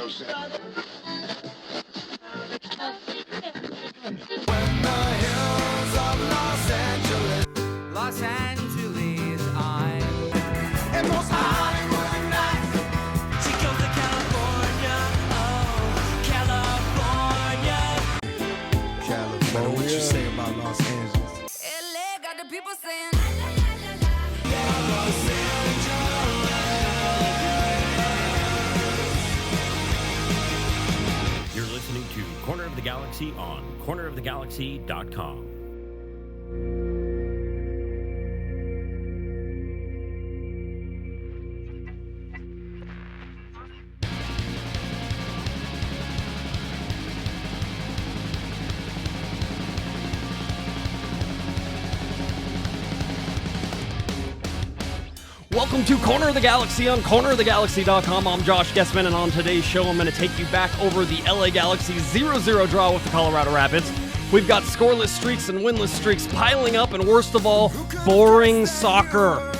Los Angeles, I'm and most Hollywood nights. She goes to California, oh, California. What you say about Los Angeles? LA got the people saying, You're listening to Corner of the Galaxy on cornerofthegalaxy.com. Welcome to Corner of the Galaxy on cornerofthegalaxy.com. I'm Josh Gessman, and on today's show, I'm going to take you back over the LA Galaxy 0-0 draw with the Colorado Rapids. We've got scoreless streaks and winless streaks piling up, and worst of all, boring soccer.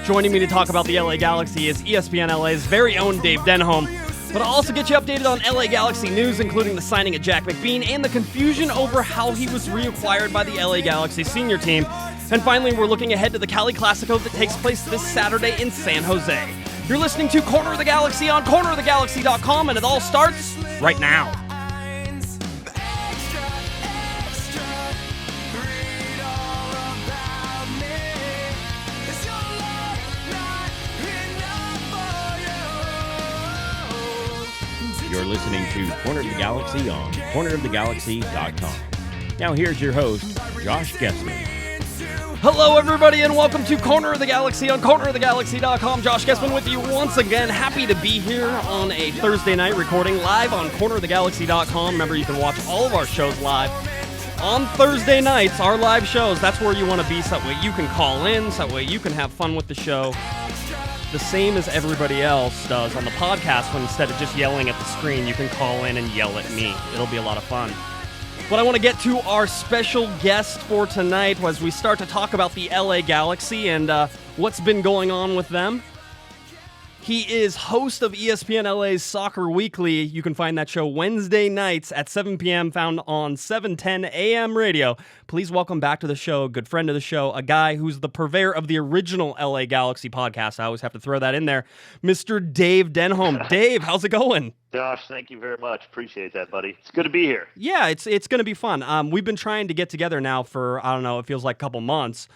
Joining me to talk about the LA Galaxy is ESPN LA's very own Dave Denholm. But I'll also get you updated on LA Galaxy news, including the signing of Jack McBean and the confusion over how he was reacquired by the LA Galaxy senior team. And finally, we're looking ahead to the Cali Classico that takes place this Saturday in San Jose. You're listening to Corner of the Galaxy on cornerofthegalaxy.com, and it all starts right now. You're listening to Corner of the Galaxy on cornerofthegalaxy.com. Now here's your host, Josh Gessman. Hello, everybody, and welcome to Corner of the Galaxy on cornerofthegalaxy.com. Josh Gessman with you once again. Happy to be here on a Thursday night recording live on cornerofthegalaxy.com. Remember, you can watch all of our shows live on Thursday nights, our live shows. That's where you want to be, so that way you can call in, so that way you can have fun with the show. The same as everybody else does on the podcast, when instead of just yelling at the screen, you can call in and yell at me. It'll be a lot of fun. But I want to get to our special guest for tonight as we start to talk about the LA Galaxy and what's been going on with them. He is host of ESPN LA's Soccer Weekly. You can find that show Wednesday nights at 7 p.m. found on 710 AM radio. Please welcome back to the show, a good friend of the show, a guy who's the purveyor of the original LA Galaxy podcast. I always have to throw that in there. Mr. Dave Denholm. Dave, how's it going? Josh, thank you very much. Appreciate that, buddy. It's good to be here. Yeah, it's going to be fun. We've been trying to get together now for, I don't know, it feels like a couple months.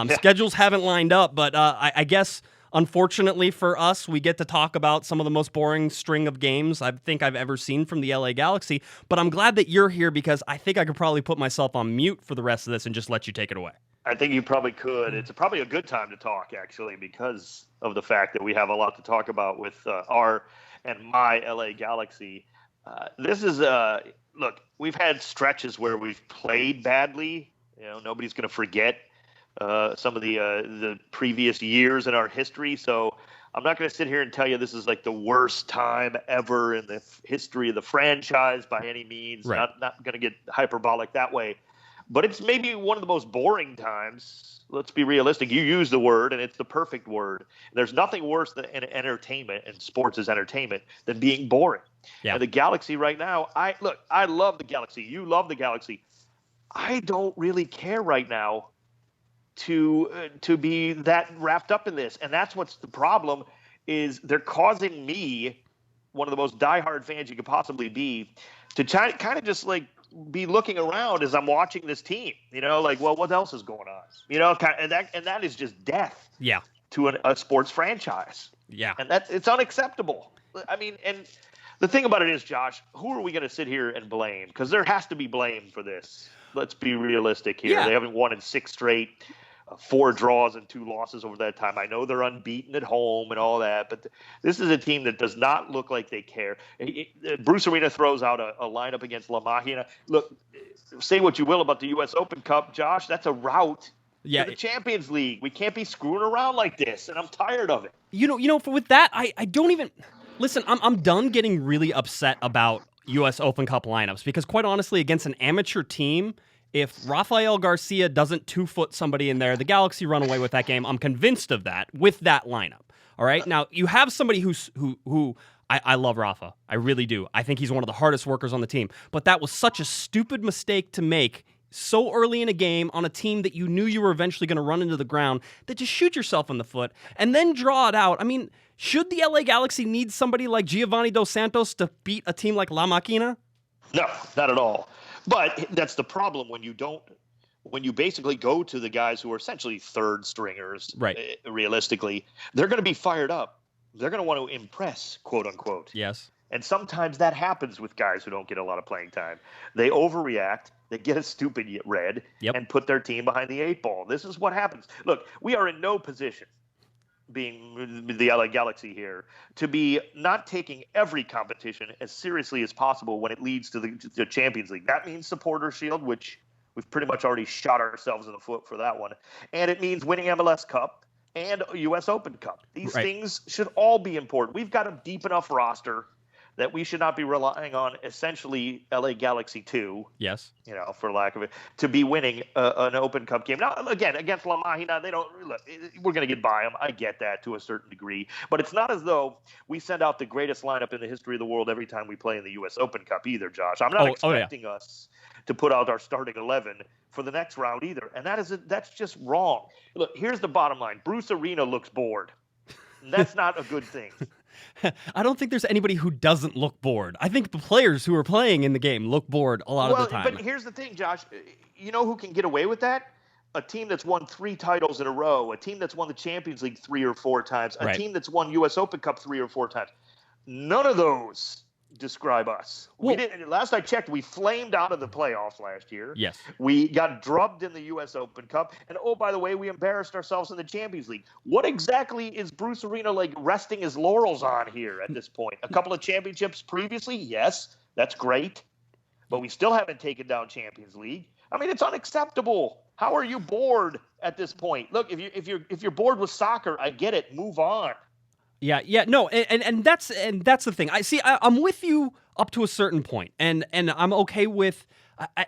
Schedules haven't lined up, but I guess... Unfortunately for us, we get to talk about some of the most boring string of games I think I've ever seen from the LA Galaxy. But I'm glad that you're here because I think I could probably put myself on mute for the rest of this and just let you take it away. I think you probably could. It's probably a good time to talk, actually, because of the fact that we have a lot to talk about with our and my LA Galaxy. This is, look, we've had stretches where we've played badly. You know, nobody's going to forget some of the previous years in our history. So I'm not going to sit here and tell you this is like the worst time ever in the history of the franchise by any means. Right. Not going to get hyperbolic that way. But it's maybe one of the most boring times. Let's be realistic. You use the word, and it's the perfect word. There's nothing worse than entertainment, and sports is entertainment, than being boring. Yeah. And the Galaxy right now, I love the Galaxy. You love the Galaxy. I don't really care right now to be that wrapped up in this. And that's what's the problem, is they're causing me, one of the most diehard fans you could possibly be, to kind of just like be looking around as I'm watching this team, you know, like, well, what else is going on? You know, and that is just death to a sports franchise. Yeah. And it's unacceptable. I mean, and the thing about it is, Josh, who are we going to sit here and blame? Because there has to be blame for this. Let's be realistic here. Yeah. They haven't won in 6 straight. 4 draws and 2 losses over that time. I know they're unbeaten at home and all that, but this is a team that does not look like they care. Bruce Arena throws out a lineup against La Mahina. Look, say what you will about the U.S. Open Cup, Josh, that's a route to the Champions League. We can't be screwing around like this, and I'm tired of it. You know, with that, I don't even listen. I'm done getting really upset about U.S. Open Cup lineups because, quite honestly, against an amateur team, if Rafael Garcia doesn't 2-foot somebody in there, the Galaxy run away with that game. I'm convinced of that with that lineup. All right. Now you have somebody who I love Rafa. I really do. I think he's one of the hardest workers on the team. But that was such a stupid mistake to make so early in a game on a team that you knew you were eventually going to run into the ground, that just shoot yourself in the foot and then draw it out. I mean, should the LA Galaxy need somebody like Giovanni Dos Santos to beat a team like La Máquina? No, not at all. But that's the problem when you basically go to the guys who are essentially third stringers, right? Realistically, they're going to be fired up. They're going to want to impress, quote unquote. Yes. And sometimes that happens with guys who don't get a lot of playing time. They overreact, they get a stupid red, and put their team behind the 8 ball. This is what happens. Look, we are in no position, being the LA Galaxy here, to be not taking every competition as seriously as possible when it leads to the Champions League. That means Supporter Shield, which we've pretty much already shot ourselves in the foot for that one. And it means winning MLS Cup and U.S. Open Cup. These things should all be important. We've got a deep enough roster that we should not be relying on essentially LA Galaxy 2. Yes. For lack of it, to be winning an Open Cup game. Now, again, against La Máquina, they don't look. We're going to get by them. I get that to a certain degree, but it's not as though we send out the greatest lineup in the history of the world every time we play in the U.S. Open Cup either, Josh. I'm not expecting us to put out our starting 11 for the next round either, and that's just wrong. Look, here's the bottom line: Bruce Arena looks bored. That's not a good thing. I don't think there's anybody who doesn't look bored. I think the players who are playing in the game look bored a lot of the time. But here's the thing, Josh. You know who can get away with that? A team that's won 3 titles in a row, a team that's won the Champions League 3 or 4 times, a team that's won U.S. Open Cup 3 or 4 times. None of those describe us. We didn't. Last I checked, we flamed out of the playoffs last year. Yes. We got drubbed in the U.S. Open Cup. And, oh, by the way, we embarrassed ourselves in the Champions League. What exactly is Bruce Arena resting his laurels on here at this point? A couple of championships previously? Yes, that's great. But we still haven't taken down Champions League. I mean, it's unacceptable. How are you bored at this point? Look, if you're bored with soccer, I get it. Move on. Yeah, no, and that's the thing. I'm with you up to a certain point, and I'm okay with,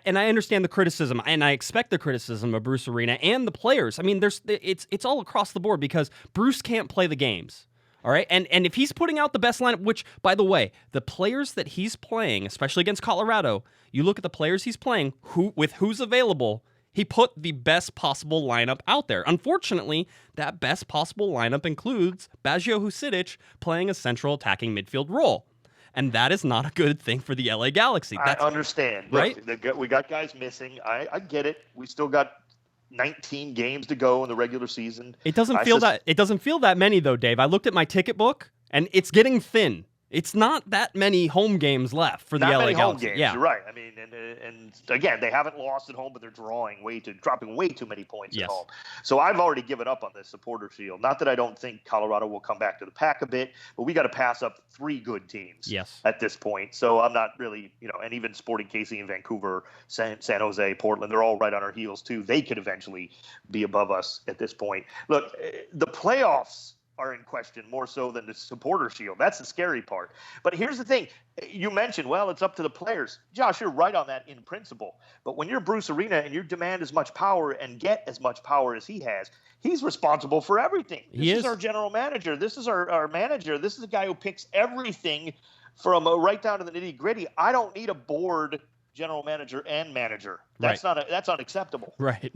and I understand the criticism, and I expect the criticism of Bruce Arena and the players. I mean, it's all across the board because Bruce can't play the games. All right, and if he's putting out the best lineup, which, by the way, the players that he's playing, especially against Colorado, you look at the players he's playing, who's available. He put the best possible lineup out there. Unfortunately, that best possible lineup includes Baggio Husidic playing a central attacking midfield role. And that is not a good thing for the LA Galaxy. I understand. Right? Look, we got guys missing. I get it. We still got 19 games to go in the regular season. It doesn't feel that many, though, Dave. I looked at my ticket book, and it's getting thin. It's not that many home games left for the LA Galaxy. Home games, yeah. You're right. I mean, and again, they haven't lost at home, but they're dropping way too many points at home. So I've already given up on this Supporter Shield. Not that I don't think Colorado will come back to the pack a bit, but we got to pass up 3 good teams at this point. So I'm not really, and even Sporting KC in Vancouver, San Jose, Portland, they're all right on our heels too. They could eventually be above us at this point. Look, the playoffs are in question more so than the Supporter Shield. That's the scary part. But here's the thing. You mentioned, well, it's up to the players. Josh, you're right on that in principle. But when you're Bruce Arena and you demand as much power and get as much power as he has, he's responsible for everything. This is our general manager. This is our manager. This is the guy who picks everything from right down to the nitty-gritty. I don't need a board general manager and manager. That's that's unacceptable. Right.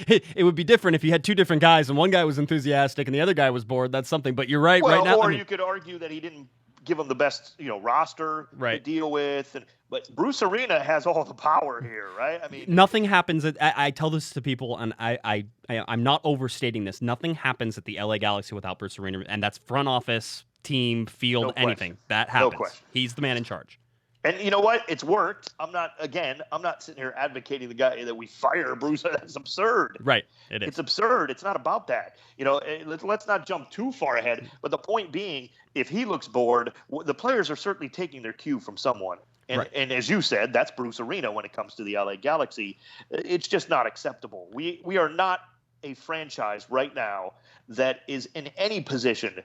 It would be different if you had 2 different guys and one guy was enthusiastic and the other guy was bored. That's something. But you're right. Well, right now, you could argue that he didn't give him the best, roster to deal with. But Bruce Arena has all the power here, right? I mean, nothing happens. I tell this to people, and I'm not overstating this. Nothing happens at the LA Galaxy without Bruce Arena, and that's front office, team, field, anything that happens. No question. He's the man in charge. And you know what? It's worked. I'm not sitting here advocating the guy that we fire Bruce. That's absurd. Right. It is. It's absurd. It's not about that. Let's not jump too far ahead. But the point being, if he looks bored, the players are certainly taking their cue from someone. And as you said, that's Bruce Arena when it comes to the LA Galaxy. It's just not acceptable. We are not a franchise right now that is in any position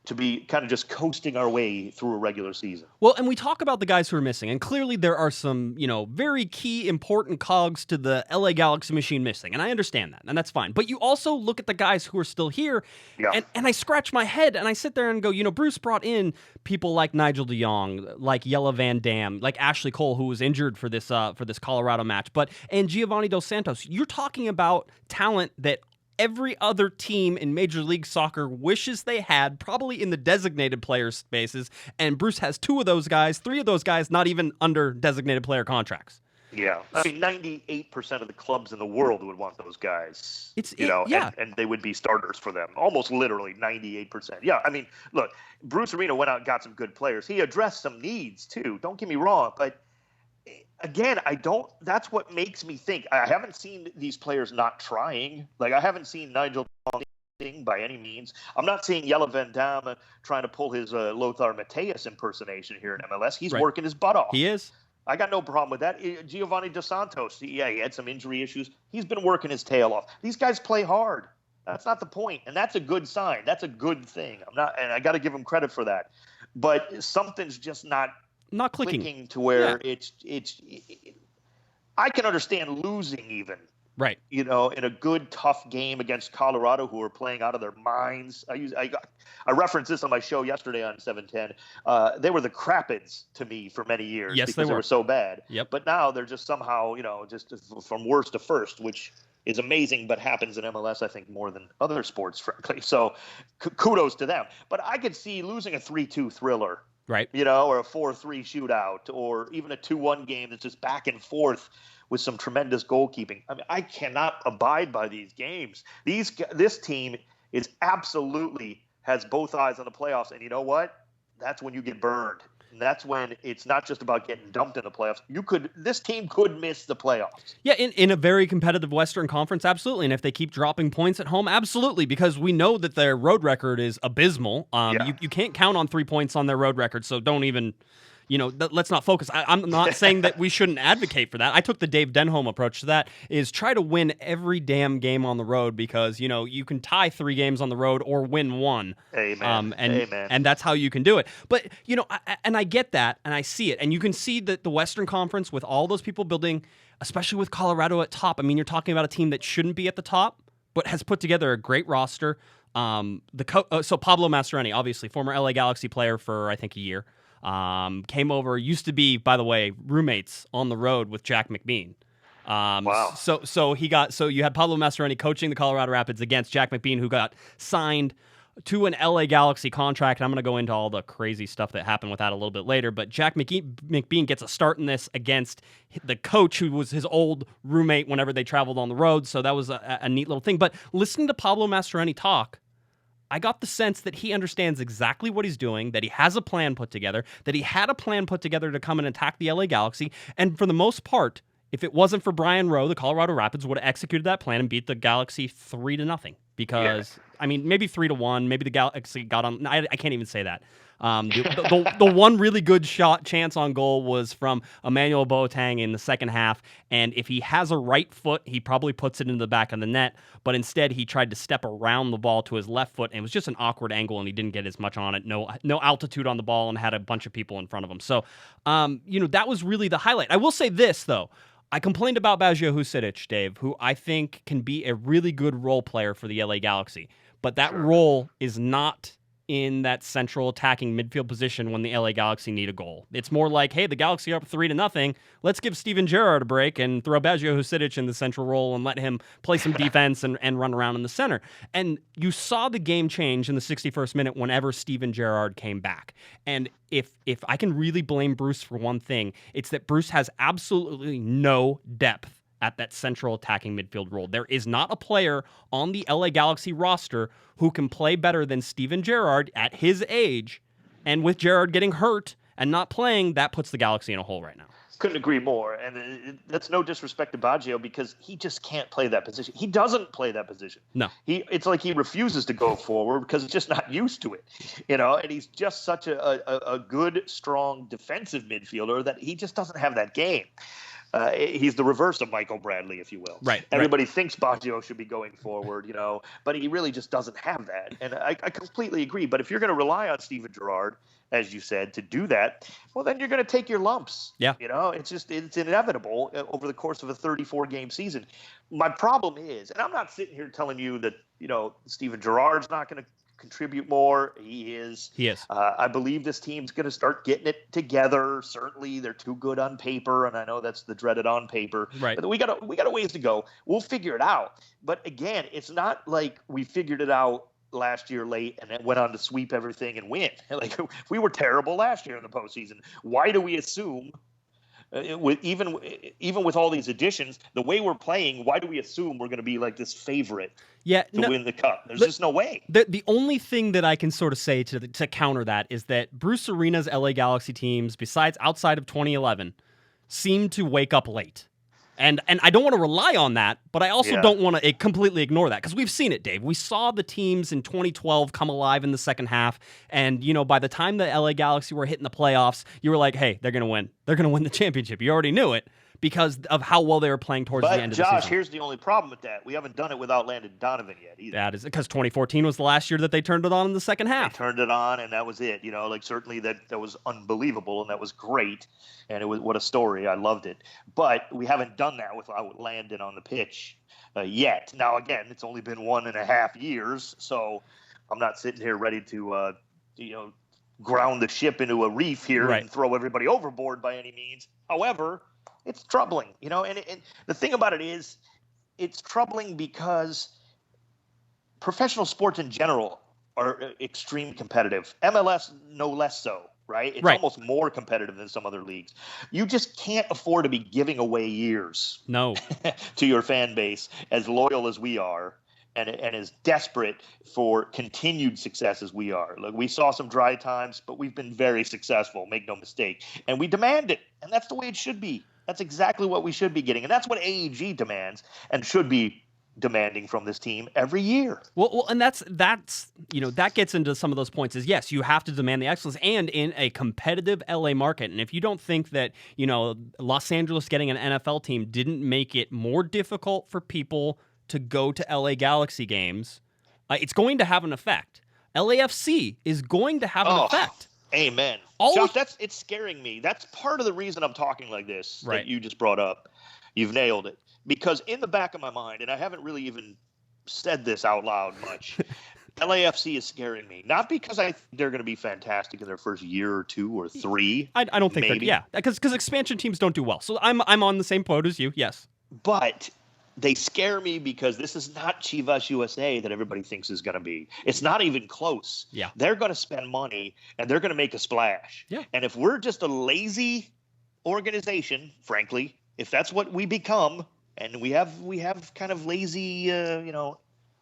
to be kind of just coasting our way through a regular season. Well, and we talk about the guys who are missing, and clearly there are some, very key, important cogs to the LA Galaxy machine missing, and I understand that, and that's fine. But you also look at the guys who are still here, and I scratch my head, and I sit there and go, Bruce brought in people like Nigel de Jong, like Jelle Van Dam, like Ashley Cole, who was injured for this Colorado match, and Giovanni Dos Santos. You're talking about talent that every other team in Major League Soccer wishes they had, probably in the designated player spaces, and Bruce has 2 of those guys, 3 of those guys not even under designated player contracts. Yeah, I mean, 98% of the clubs in the world would want those guys. And they would be starters for them. Almost literally 98%. Yeah, I mean, look, Bruce Arena went out and got some good players. He addressed some needs too. Don't get me wrong, but again, that's what makes me think. I haven't seen these players not trying. Like, I haven't seen Nigel by any means. I'm not seeing Jelle Van Dam trying to pull his Lothar Matthäus impersonation here in MLS. He's working his butt off. He is. I got no problem with that. Giovanni Dos Santos, he had some injury issues. He's been working his tail off. These guys play hard. That's not the point, and that's a good sign. That's a good thing. And I got to give him credit for that. But something's just not clicking to where it's I can understand losing even. Right. In a good, tough game against Colorado, who are playing out of their minds. I referenced this on my show yesterday on 710. They were the Crapids to me for many years because they were so bad. Yep. But now they're just somehow, just from worst to first, which is amazing, but happens in MLS, I think, more than other sports, frankly. So kudos to them. But I could see losing a 3-2 thriller. Right. Or a 4-3 shootout, or even a 2-1 game that's just back and forth with some tremendous goalkeeping. I mean, I cannot abide by these games. This team is absolutely has both eyes on the playoffs, and you know what? That's when you get burned. And that's when it's not just about getting dumped in the playoffs. This team could miss the playoffs. Yeah, in a very competitive Western Conference, absolutely. And if they keep dropping points at home, absolutely, because we know that their road record is abysmal. You can't count on 3 points on their road record, so don't even let's not focus. I'm not saying that we shouldn't advocate for that. I took the Dave Denholm approach to that, is try to win every damn game on the road, because, you can tie 3 games on the road or win 1. Amen. Amen. And that's how you can do it. But, I get that, and I see it. And you can see that the Western Conference, with all those people building, especially with Colorado at top, I mean, you're talking about a team that shouldn't be at the top, but has put together a great roster. So Pablo Mastroeni, obviously, former LA Galaxy player for, I think, a year. Came over, used to be, by the way, roommates on the road with Jack McBean. Wow. So you had Pablo Mastroeni coaching the Colorado Rapids against Jack McBean, who got signed to an LA Galaxy contract. And I'm going to go into all the crazy stuff that happened with that a little bit later. But Jack McBean gets a start in this against the coach, who was his old roommate whenever they traveled on the road. So that was a neat little thing. But listening to Pablo Mastroeni talk, I got the sense that he understands exactly what he's doing, that he has a plan put together, that he had a plan put together to come and attack the LA Galaxy. And for the most part, if it wasn't for Brian Rowe, the Colorado Rapids would have executed that plan and beat the Galaxy 3-0. Because, I mean, maybe 3-1, maybe the Galaxy got on. I can't even say that. The one really good chance on goal was from Emmanuel Boateng in the second half, and if he has a right foot, he probably puts it into the back of the net, but instead he tried to step around the ball to his left foot, and it was just an awkward angle, and he didn't get as much on it, no altitude on the ball, and had a bunch of people in front of him. So, that was really the highlight. I will say this, though. I complained about Baggio Husidic, Dave, who I think can be a really good role player for the LA Galaxy, but that role is not in that central attacking midfield position when the LA Galaxy need a goal. It's more like, hey, the Galaxy are up 3-0. Let's give Steven Gerrard a break and throw Baggio Husidic in the central role and let him play some defense and run around in the center. And you saw the game change in the 61st minute whenever Steven Gerrard came back. And if I can really blame Bruce for one thing, it's that Bruce has absolutely no depth at that central attacking midfield role. There is not a player on the LA Galaxy roster who can play better than Steven Gerrard at his age. And with Gerrard getting hurt and not playing, that puts the Galaxy in a hole right now. Couldn't agree more. And that's no disrespect to Baggio, because he just can't play that position. He doesn't play that position. No. It's like he refuses to go forward because he's just not used to it. And he's just such a good, strong defensive midfielder that he just doesn't have that game. He's the reverse of Michael Bradley, if you will. Right. Everybody thinks Baggio should be going forward, but he really just doesn't have that. And I completely agree. But if you're going to rely on Steven Gerrard, as you said, to do that, well, then you're going to take your lumps. Yeah. It's inevitable over the course of a 34-game season. My problem is, and I'm not sitting here telling you that, Steven Gerrard's not going to contribute more. He is. I believe this team's going to start getting it together. Certainly, they're too good on paper, and I know that's the dreaded on paper. Right. But we got a ways to go. We'll figure it out. But again, it's not like we figured it out last year late and then went on to sweep everything and win. Like, we were terrible last year in the postseason. Why do we assume? Even with all these additions, the way we're playing, why do we assume we're going to be like this favorite to win the cup? There's just no way. The only thing that I can sort of say to counter that is that Bruce Arena's LA Galaxy teams, besides outside of 2011, seem to wake up late. And I don't want to rely on that, but I also don't want to completely ignore that, because we've seen it, Dave. We saw the teams in 2012 come alive in the second half, and by the time the LA Galaxy were hitting the playoffs, you were like, hey, they're going to win. They're going to win the championship. You already knew it because of how well they were playing towards the end of the season. But Josh, here's the only problem with that. We haven't done it without Landon Donovan yet either. That is because 2014 was the last year that they turned it on in the second half. They turned it on, and that was it. Certainly that was unbelievable, and that was great. And it was, what a story. I loved it. But we haven't done that without Landon on the pitch yet. Now, again, it's only been 1.5 years, so I'm not sitting here ready to, ground the ship into a reef here and throw everybody overboard by any means. However, it's troubling, and the thing about it is it's troubling because professional sports in general are extremely competitive. MLS, no less so. Right? It's almost more competitive than some other leagues. You just can't afford to be giving away years to your fan base, as loyal as we are and as desperate for continued success as we are. Look, we saw some dry times, but we've been very successful, make no mistake. And we demand it, and that's the way it should be. That's exactly what we should be getting, and that's what AEG demands and should be demanding from this team every year. Well, and that's that gets into some of those points. Is yes, you have to demand the excellence, and in a competitive LA market. And if you don't think that Los Angeles getting an NFL team didn't make it more difficult for people to go to LA Galaxy games, it's going to have an effect. LAFC is going to have an effect. Amen. Josh, it's scaring me. That's part of the reason I'm talking like this that you just brought up. You've nailed it. Because in the back of my mind, and I haven't really even said this out loud much, LAFC is scaring me. Not because I think they're going to be fantastic in their first year or two or three. I don't think maybe. Because expansion teams don't do well. So I'm on the same boat as you, yes. But they scare me because this is not Chivas USA that everybody thinks is going to be. It's not even close. Yeah. They're going to spend money, and they're going to make a splash. Yeah. And if we're just a lazy organization, frankly, if that's what we become, and we have kind of lazy,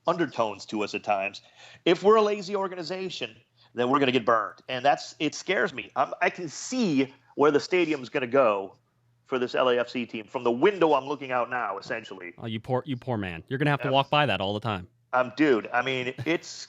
undertones to us at times. If we're a lazy organization, then we're going to get burned, and it scares me. I can see where the stadium's going to go for this LAFC team from the window I'm looking out now. Essentially, oh, you poor man. You're going to have to walk by that all the time. Dude. I mean, it's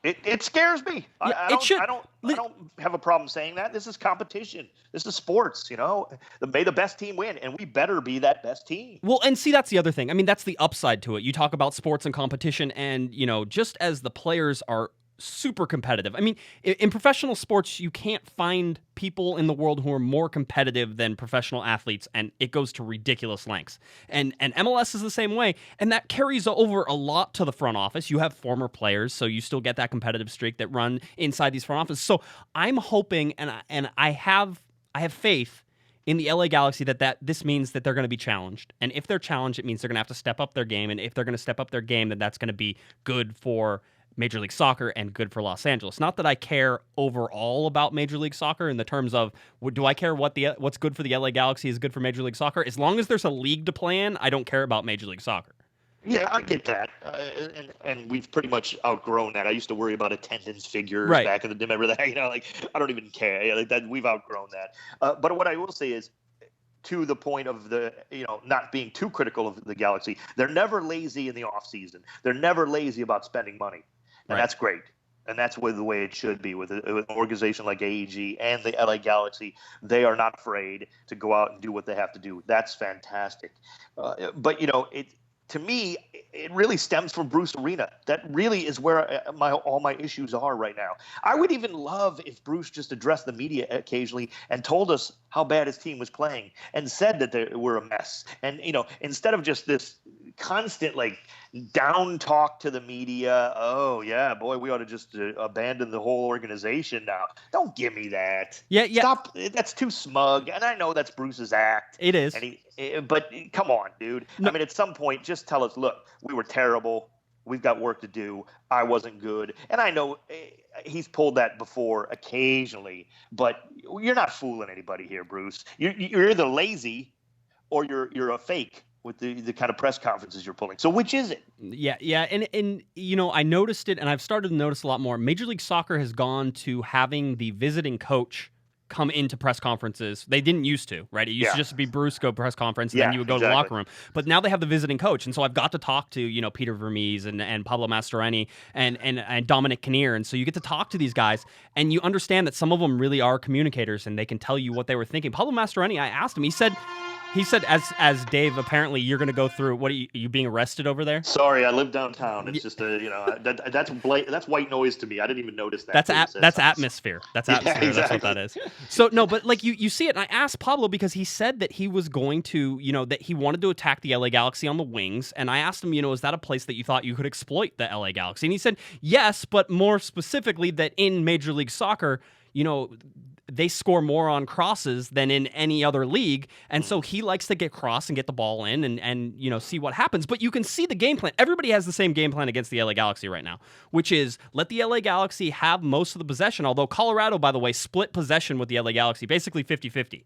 It scares me. Yeah, I don't have a problem saying that. This is competition. This is sports, May the best team win, and we better be that best team. Well, and see, that's the other thing. I mean, that's the upside to it. You talk about sports and competition, and, just as the players are super competitive. I mean, in professional sports, you can't find people in the world who are more competitive than professional athletes, and it goes to ridiculous lengths. And MLS is the same way, and that carries over a lot to the front office. You have former players, so you still get that competitive streak that run inside these front offices. So I'm hoping, and I have faith in the LA Galaxy that this means that they're going to be challenged. And if they're challenged, it means they're going to have to step up their game. And if they're going to step up their game, then that's going to be good for Major League Soccer and good for Los Angeles. Not that I care overall about Major League Soccer in the terms of, do I care what's good for the LA Galaxy is good for Major League Soccer? As long as there's a league to play in, I don't care about Major League Soccer. Yeah, I get that, and we've pretty much outgrown that. I used to worry about attendance figures back in the day. Remember that? I don't even care. That we've outgrown that. But what I will say is, to the point of the not being too critical of the Galaxy, they're never lazy in the off season. They're never lazy about spending money. And that's great. And that's the way it should be with an organization like AEG and the LA Galaxy. They are not afraid to go out and do what they have to do. That's fantastic. But, to me, it really stems from Bruce Arena. That really is where all my issues are right now. I would even love if Bruce just addressed the media occasionally and told us how bad his team was playing and said that they were a mess. And, instead of just this constant, down talk to the media, oh, yeah, boy, we ought to just abandon the whole organization now. Don't give me that. Yeah. Stop. That's too smug. And I know that's Bruce's act. It is. But come on, dude. No. I mean, at some point, just tell us, look, we were terrible. We've got work to do. I wasn't good. And I know he's pulled that before occasionally, but you're not fooling anybody here, Bruce. You're either lazy or you're a fake with the kind of press conferences you're pulling. So which is it? Yeah. And I noticed it, and I've started to notice a lot more. Major League Soccer has gone to having the visiting coach come into press conferences. They didn't used to, right? It used to just be Bruce go press conference, and then you would go to the locker room. But now they have the visiting coach, and so I've got to talk to, Peter Vermees and Pablo Mastroeni and Dominic Kinnear, and so you get to talk to these guys, and you understand that some of them really are communicators, and they can tell you what they were thinking. Pablo Mastroeni, I asked him, he said, as Dave, apparently you're going to go through. What are you being arrested over there? Sorry, I live downtown. It's just that's white noise to me. I didn't even notice that. That's atmosphere. That's atmosphere. Yeah, exactly. That's what that is. So no, but you see it. And I asked Pablo because he said that he was going to, that he wanted to attack the LA Galaxy on the wings. And I asked him, is that a place that you thought you could exploit the LA Galaxy? And he said yes, but more specifically that in Major League Soccer, they score more on crosses than in any other league. And so he likes to get cross and get the ball in and see what happens. But you can see the game plan. Everybody has the same game plan against the LA Galaxy right now, which is let the LA Galaxy have most of the possession. Although Colorado, by the way, split possession with the LA Galaxy, basically 50-50.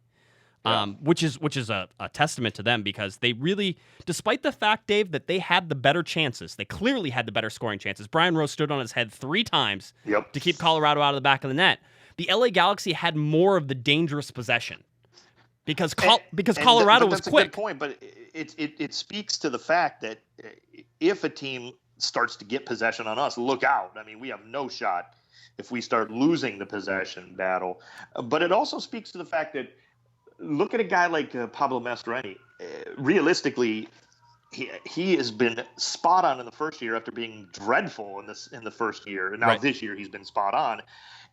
Which is a testament to them because they really, despite the fact, Dave, that they had the better chances, they clearly had the better scoring chances. Brian Rose stood on his head 3 times to keep Colorado out of the back of the net. The LA Galaxy had more of the dangerous possession because Colorado was quick. That's a good point, but it speaks to the fact that if a team starts to get possession on us, look out. I mean, we have no shot if we start losing the possession battle. But it also speaks to the fact that look at a guy like Pablo Mastroeni. Realistically, he has been spot on in the first year after being dreadful in the first year. And now this year he's been spot on.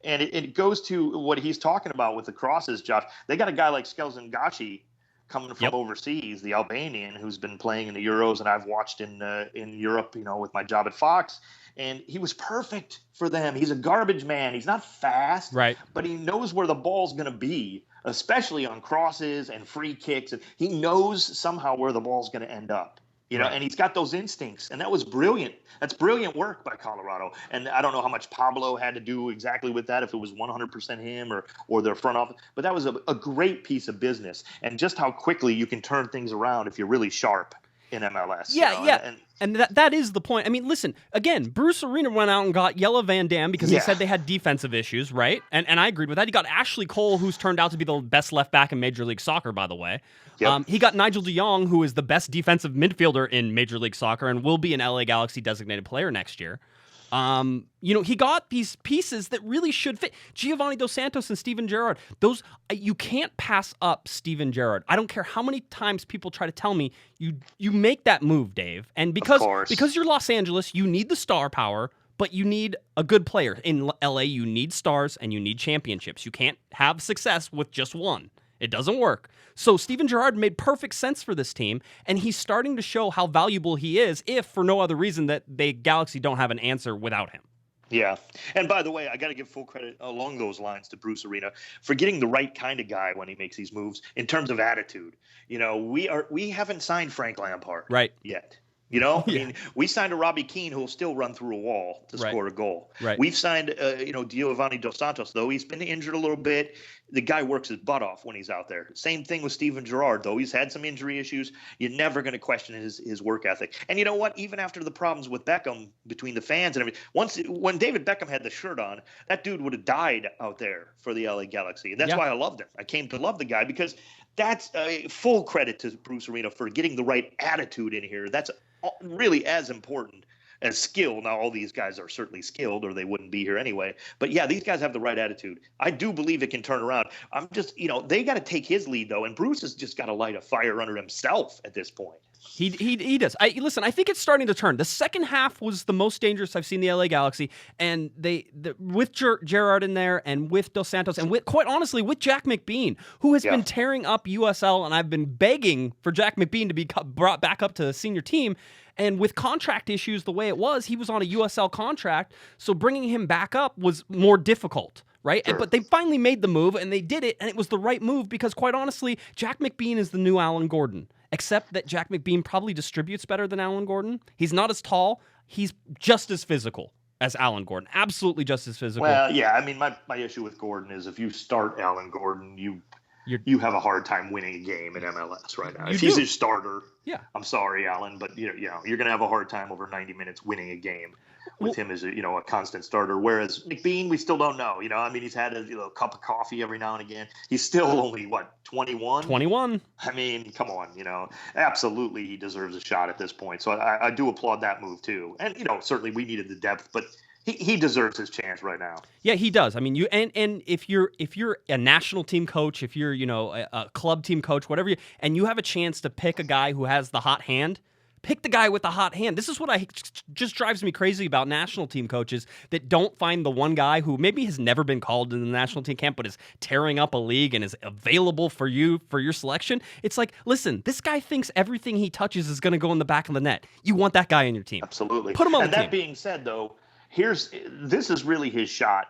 And it goes to what he's talking about with the crosses, Josh. They got a guy like Skelzen Gashi coming from overseas, the Albanian, who's been playing in the Euros, and I've watched in Europe, with my job at Fox. And he was perfect for them. He's a garbage man. He's not fast, but he knows where the ball's going to be, especially on crosses and free kicks. And he knows somehow where the ball's going to end up. And he's got those instincts, and that was brilliant. That's brilliant work by Colorado. And I don't know how much Pablo had to do exactly with that, if it was 100% him or their front office. But that was a great piece of business, and just how quickly you can turn things around if you're really sharp in MLS. And that is the point. I mean, listen, again, Bruce Arena went out and got Jelle Van Dam because he said they had defensive issues, right? And I agreed with that. He got Ashley Cole, who's turned out to be the best left back in Major League Soccer, by the way. He got Nigel de Jong, who is the best defensive midfielder in Major League Soccer and will be an LA Galaxy designated player next year. He got these pieces that really should fit. Giovanni Dos Santos and Steven Gerrard. Those you can't pass up Steven Gerrard. I don't care how many times people try to tell me you make that move, Dave. And because you're Los Angeles, you need the star power, but you need a good player. In LA, you need stars and you need championships. You can't have success with just one. It doesn't work. So Steven Gerrard made perfect sense for this team, and he's starting to show how valuable he is, if for no other reason that the Galaxy don't have an answer without him. Yeah. And by the way, I got to give full credit along those lines to Bruce Arena for getting the right kind of guy when he makes these moves in terms of attitude. We haven't signed Frank Lampard yet. I mean, we signed a Robbie Keane who will still run through a wall to score a goal. We've signed, Giovanni Dos Santos, though he's been injured a little bit. The guy works his butt off when he's out there. Same thing with Steven Gerrard, though he's had some injury issues. You're never going to question his work ethic. And you know what? Even after the problems with Beckham between the fans and everything, when David Beckham had the shirt on, that dude would have died out there for the LA Galaxy. And that's why I loved him. I came to love the guy because that's full credit to Bruce Arena for getting the right attitude in here. That's really as important as skilled. Now, all these guys are certainly skilled, or they wouldn't be here anyway. But yeah, these guys have the right attitude. I do believe it can turn around. I'm just, they got to take his lead though, and Bruce has just got to light a fire under himself at this point. He does. Listen, I think it's starting to turn. The second half was the most dangerous I've seen the LA Galaxy, and with Gerard in there, and with Dos Santos, and quite honestly with Jack McBean, who has been tearing up USL, and I've been begging for Jack McBean to be brought back up to the senior team. And with contract issues the way it was, he was on a USL contract, so bringing him back up was more difficult. Right? Sure. But they finally made the move, and they did it, and it was the right move because, quite honestly, Jack McBean is the new Alan Gordon, except that Jack McBean probably distributes better than Alan Gordon. He's not as tall. He's just as physical as Alan Gordon. Absolutely just as physical. Well, yeah. I mean, my issue with Gordon is if you start Alan Gordon, you have a hard time winning a game in MLS right now. If he's your starter, I'm sorry, Alan, but you're going to have a hard time over 90 minutes winning a game with him as a constant starter. Whereas McBean, we still don't know. I mean, he's had a cup of coffee every now and again. He's still only 21. 21. I mean, come on. Absolutely, he deserves a shot at this point. So I do applaud that move too. And certainly we needed the depth, but he deserves his chance right now. Yeah, he does. I mean, and if you're a national team coach, if you're a club team coach, whatever, and you have a chance to pick a guy who has the hot hand. Pick the guy with the hot hand. This is what just drives me crazy about national team coaches that don't find the one guy who maybe has never been called in the national team camp but is tearing up a league and is available for your selection. It's like, listen, this guy thinks everything he touches is going to go in the back of the net. You want that guy in your team. Absolutely. Put him on the team. And that being said, though, this is really his shot.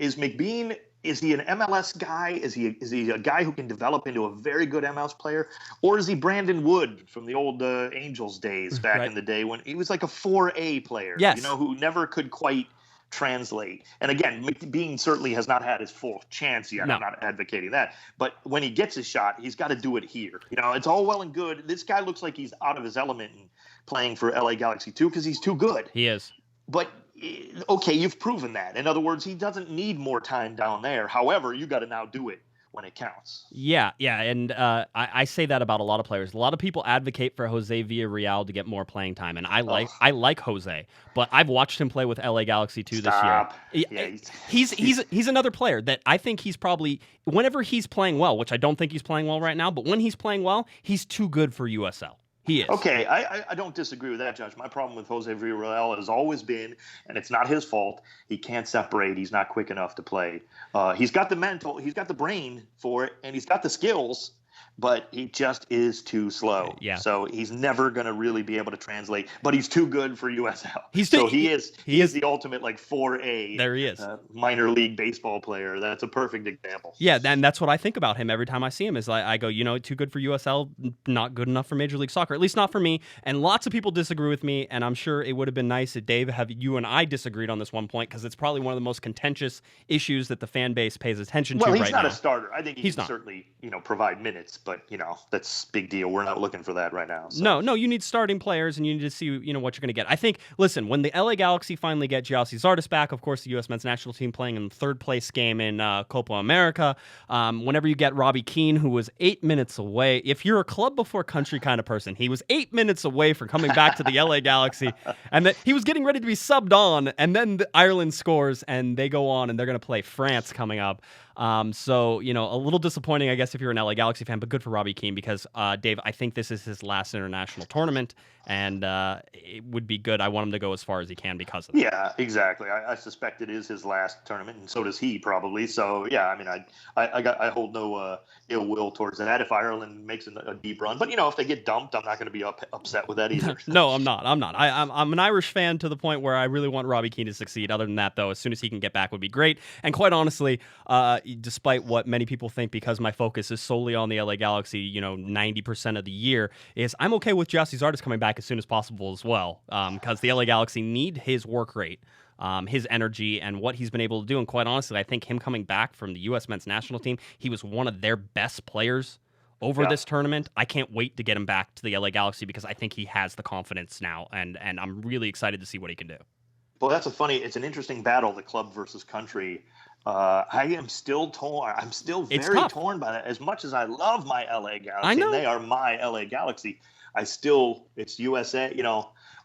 Is McBean? Is he an MLS guy? Is he a guy who can develop into a very good MLS player? Or is he Brandon Wood from the old Angels days back in the day when he was like a 4A player, who never could quite translate? And again, McBean certainly has not had his full chance yet. No. I'm not advocating that. But when he gets his shot, he's got to do it here. It's all well and good. This guy looks like he's out of his element and playing for LA Galaxy too because he's too good. He is. But okay, you've proven that. In other words, he doesn't need more time down there. However, you got to now do it when it counts. Yeah, and I say that about a lot of players. A lot of people advocate for Jose Villarreal to get more playing time, and I like Jose, but I've watched him play with LA Galaxy too this year. Yeah, he's another player that I think he's probably, whenever he's playing well, which I don't think he's playing well right now, but when he's playing well, he's too good for USL. He is. Okay, I don't disagree with that, Josh. My problem with Jose Villarreal has always been, and it's not his fault, he can't separate. He's not quick enough to play. He's got the brain for it, and he's got the skills, but he just is too slow. Yeah. So he's never going to really be able to translate, but he's too good for USL. He is the ultimate 4A. There he is. Minor league baseball player. That's a perfect example. Yeah, and that's what I think about him every time I see him is I go, too good for USL, not good enough for Major League Soccer, at least not for me. And lots of people disagree with me, and I'm sure it would have been nice if Dave, have you and I disagreed on this one point because it's probably one of the most contentious issues that the fan base pays attention to right now. Well, he's not a starter. I think he can certainly, provide minutes, but that's a big deal. We're not looking for that right now. So. No, you need starting players, and you need to see, what you're going to get. I think, listen, when the LA Galaxy finally get Gyasi Zardes back, of course, the U.S. men's national team playing in the third place game in Copa America, whenever you get Robbie Keane, who was 8 minutes away, if you're a club before country kind of person, he was 8 minutes away from coming back to the LA Galaxy, and that he was getting ready to be subbed on, and then Ireland scores, and they go on, and they're going to play France coming up. So, a little disappointing, I guess, if you're an LA Galaxy fan, but good for Robbie Keane because, Dave, I think this is his last international tournament, and it would be good. I want him to go as far as he can because of it. Yeah, exactly. I suspect it is his last tournament, and so does he probably. So, yeah, I mean, I hold no ill will towards that if Ireland makes a deep run. But, if they get dumped, I'm not going to be upset with that either. No, I'm not. I'm an Irish fan to the point where I really want Robbie Keane to succeed. Other than that, though, as soon as he can get back would be great. And quite honestly, despite what many people think, because my focus is solely on the LA Galaxy, 90% of the year, is I'm okay with Gyasi Zardes coming back as soon as possible as well, because the LA Galaxy need his work rate, his energy, and what he's been able to do. And quite honestly, I think him coming back from the U.S. men's national team, he was one of their best players over this tournament. I can't wait to get him back to the LA Galaxy because I think he has the confidence now, and I'm really excited to see what he can do. Well, it's an interesting battle, the club versus country. I am still torn. I'm still very torn by that. As much as I love my LA Galaxy, I know. And they are my LA Galaxy, it's USA.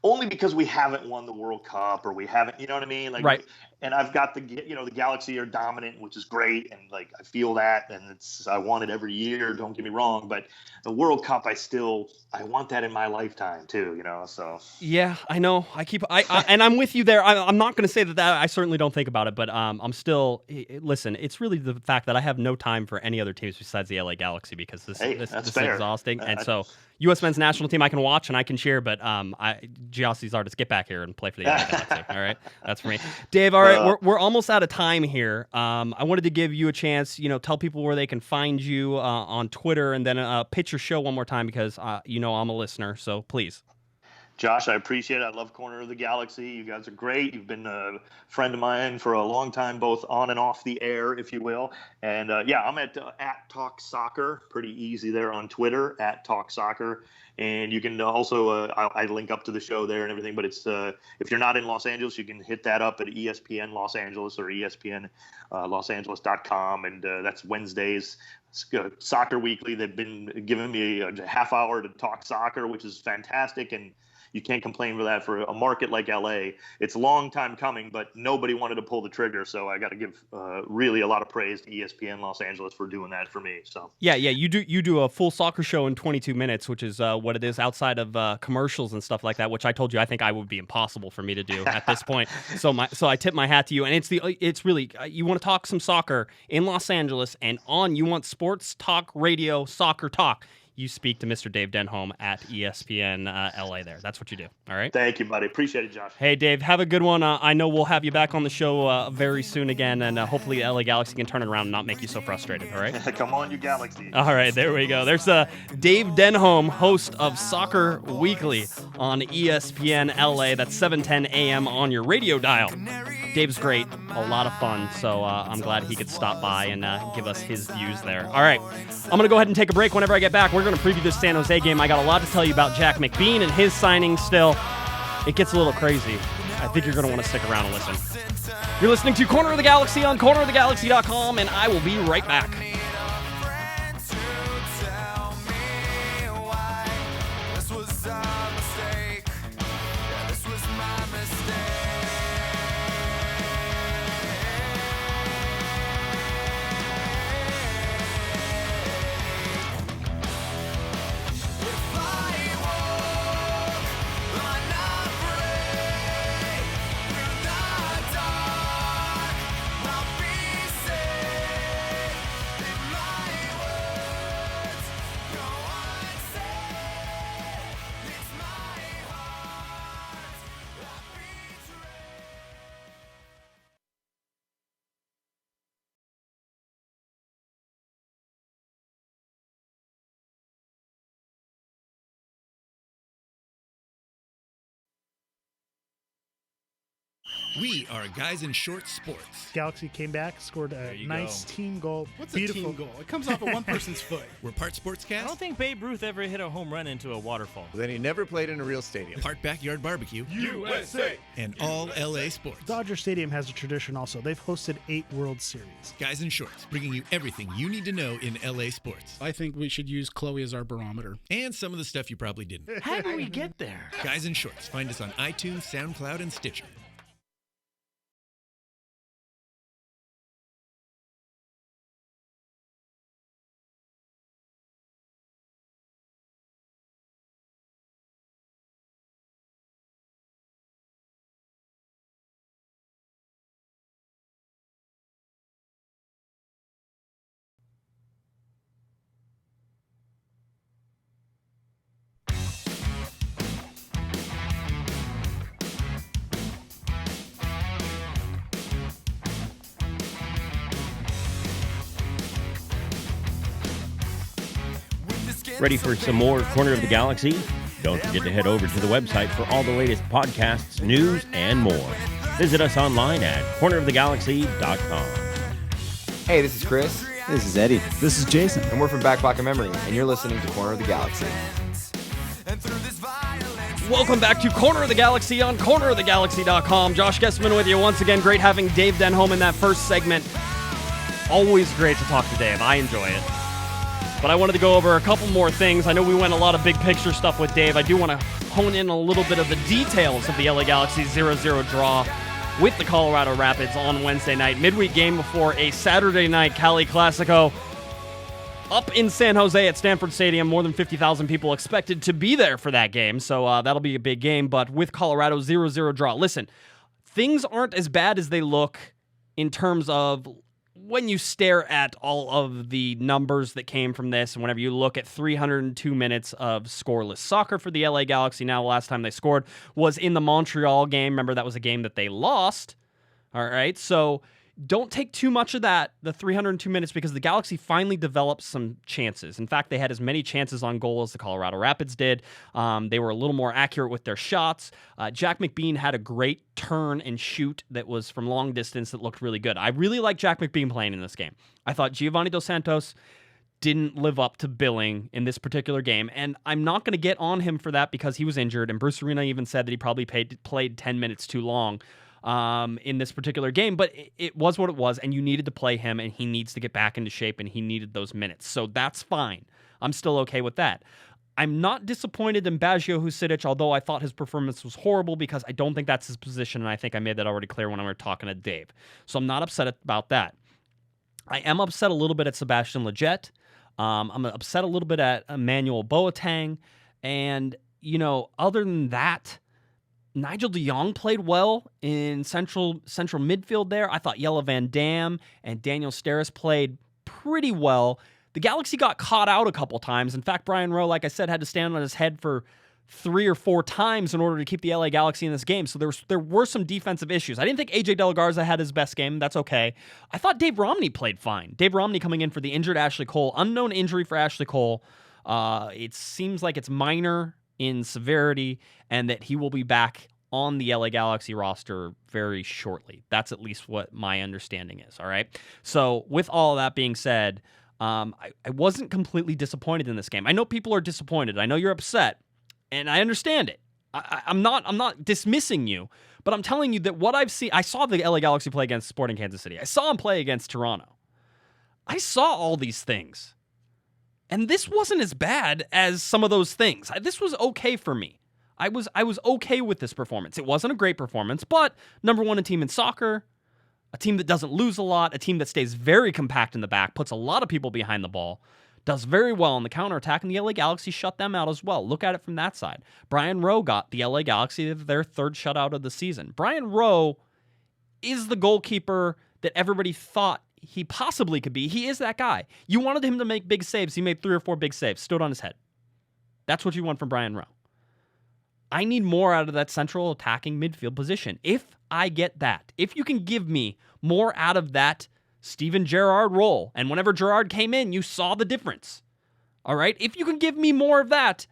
only because we haven't won the World Cup or we haven't, you know what I mean? Like, Right. And I've got the Galaxy are dominant, which is great. And like, I feel that, and I want it every year. Don't get me wrong. But the World Cup, I want that in my lifetime too, so. Yeah, I know. And I'm with you there. I'm not going to say that I certainly don't think about it, but I'm still, listen, it's really the fact that I have no time for any other teams besides the LA Galaxy because this is exhausting. And so U.S. men's national team I can watch and I can cheer, but Giassi's artists, get back here and play for the LA Galaxy. All right? That's for me. Dave, all right, we're almost out of time here. I wanted to give you a chance, tell people where they can find you on Twitter, and then pitch your show one more time because, I'm a listener, so please. Josh, I appreciate it. I love Corner of the Galaxy. You guys are great. You've been a friend of mine for a long time, both on and off the air, if you will. And I'm at Talk Soccer. Pretty easy there on Twitter, at Talk Soccer. And you can also, I link up to the show there and everything. But it's if you're not in Los Angeles, you can hit that up at ESPN Los Angeles or ESPN LosAngeles.com. And that's Wednesdays. Soccer Weekly. They've been giving me a half hour to talk soccer, which is fantastic. And you can't complain for that for a market like LA. It's a long time coming, but nobody wanted to pull the trigger. So I got to give really a lot of praise to ESPN Los Angeles for doing that for me. So yeah, you do a full soccer show in 22 minutes, which is what it is outside of commercials and stuff like that. Which I told you I think I would be impossible for me to do at this point. So I tip my hat to you. And it's really you want to talk some soccer in Los Angeles and you want sports talk radio soccer talk. You speak to Mr. Dave Denholm at ESPN LA there. That's what you do. All right? Thank you, buddy. Appreciate it, Josh. Hey, Dave, have a good one. I know we'll have you back on the show very soon again, and hopefully LA Galaxy can turn it around and not make you so frustrated, all right? Come on, you Galaxy. All right, there we go. There's Dave Denholm, host of Soccer Weekly on ESPN LA. That's 7:10 a.m. on your radio dial. Dave's great, a lot of fun, so I'm glad he could stop by and give us his views there. All right, I'm going to go ahead and take a break. Whenever I get back, we're going to preview this San Jose game. I got a lot to tell you about Jack McBean and his signing still. It gets a little crazy. I think you're going to want to stick around and listen. You're listening to Corner of the Galaxy on cornerofthegalaxy.com, and I will be right back. We are Guys in Short Sports. Galaxy came back, scored a nice team goal. What's Beautiful a team goal? It comes off of one person's foot. We're part sportscast, I don't think Babe Ruth ever hit a home run into a waterfall. Then he never played in a real stadium. part backyard barbecue, USA! and all LA sports. Dodger Stadium has a tradition also. They've hosted 8 World Series. Guys in Shorts, bringing you everything you need to know in LA sports. I think we should use Chloe as our barometer. And some of the stuff you probably didn't. How did we get there? Guys in Shorts. Find us on iTunes, SoundCloud, and Stitcher. Ready for some more Corner of the Galaxy? Don't forget to head over to the website for all the latest podcasts, news, and more. Visit us online at cornerofthegalaxy.com. Hey, this is Chris. This is Eddie. This is Jason. And we're from Back Pocket Memory, and you're listening to Corner of the Galaxy. Welcome back to Corner of the Galaxy on cornerofthegalaxy.com. Josh Gessman with you once again. Great having Dave Denholm in that first segment. Always great to talk to Dave. I enjoy it. But I wanted to go over a couple more things. I know we went a lot of big picture stuff with Dave. I do want to hone in a little bit of the details of the LA Galaxy 0-0 draw with the Colorado Rapids on Wednesday night. Midweek game before a Saturday night Cali Classico up in San Jose at Stanford Stadium. More than 50,000 people expected to be there for that game, so that'll be a big game. But with Colorado 0-0 draw, listen, things aren't as bad as they look in terms of when you stare at all of the numbers that came from this, and whenever you look at 302 minutes of scoreless soccer for the LA Galaxy. Now, the last time they scored was in the Montreal game. Remember, that was a game that they lost. All right, so don't take too much of that, the 302 minutes, because the Galaxy finally developed some chances. In fact, they had as many chances on goal as the Colorado Rapids did. They were a little more accurate with their shots. Jack McBean had a great turn and shoot that was from long distance that looked really good. I really like Jack McBean playing in this game. I thought Giovanni Dos Santos didn't live up to billing in this particular game, and I'm not going to get on him for that because he was injured, and Bruce Arena even said that he probably played 10 minutes too long in this particular game, but it was what it was, and you needed to play him, and he needs to get back into shape, and he needed those minutes. So that's fine. I'm still okay with that. I'm not disappointed in Baggio Husidic, although I thought his performance was horrible because I don't think that's his position, and I think I made that already clear when we were talking to Dave. So I'm not upset about that. I am upset a little bit at Sebastian Lletget. I'm upset a little bit at Emmanuel Boateng, and, other than that, Nigel de Jong played well in central midfield there. I thought Jelle Van Dam and Daniel Steres played pretty well. The Galaxy got caught out a couple times. In fact, Brian Rowe, like I said, had to stand on his head for 3 or 4 times in order to keep the LA Galaxy in this game. So there were some defensive issues. I didn't think AJ De La Garza had his best game. That's okay. I thought Dave Romney played fine. Dave Romney coming in for the injured Ashley Cole. Unknown injury for Ashley Cole. It seems like it's minor in severity, and that he will be back on the LA Galaxy roster very shortly. That's at least what my understanding is, all right? So with all that being said, I wasn't completely disappointed in this game. I know people are disappointed. I know you're upset, and I understand it. I'm not dismissing you, but I'm telling you that what I've seen, I saw the LA Galaxy play against Sporting Kansas City. I saw him play against Toronto. I saw all these things. And this wasn't as bad as some of those things. This was okay for me. I was okay with this performance. It wasn't a great performance, but number one, a team in soccer, a team that doesn't lose a lot, a team that stays very compact in the back, puts a lot of people behind the ball, does very well on the counterattack, and the LA Galaxy shut them out as well. Look at it from that side. Brian Rowe got the LA Galaxy their 3rd shutout of the season. Brian Rowe is the goalkeeper that everybody thought he possibly could be. He is that guy. You wanted him to make big saves. He made 3 or 4 big saves, stood on his head. That's what you want from Brian Rowe. I need more out of that central attacking midfield position. If I get that, if you can give me more out of that Steven Gerrard role, and whenever Gerrard came in, you saw the difference. All right? If you can give me more of that,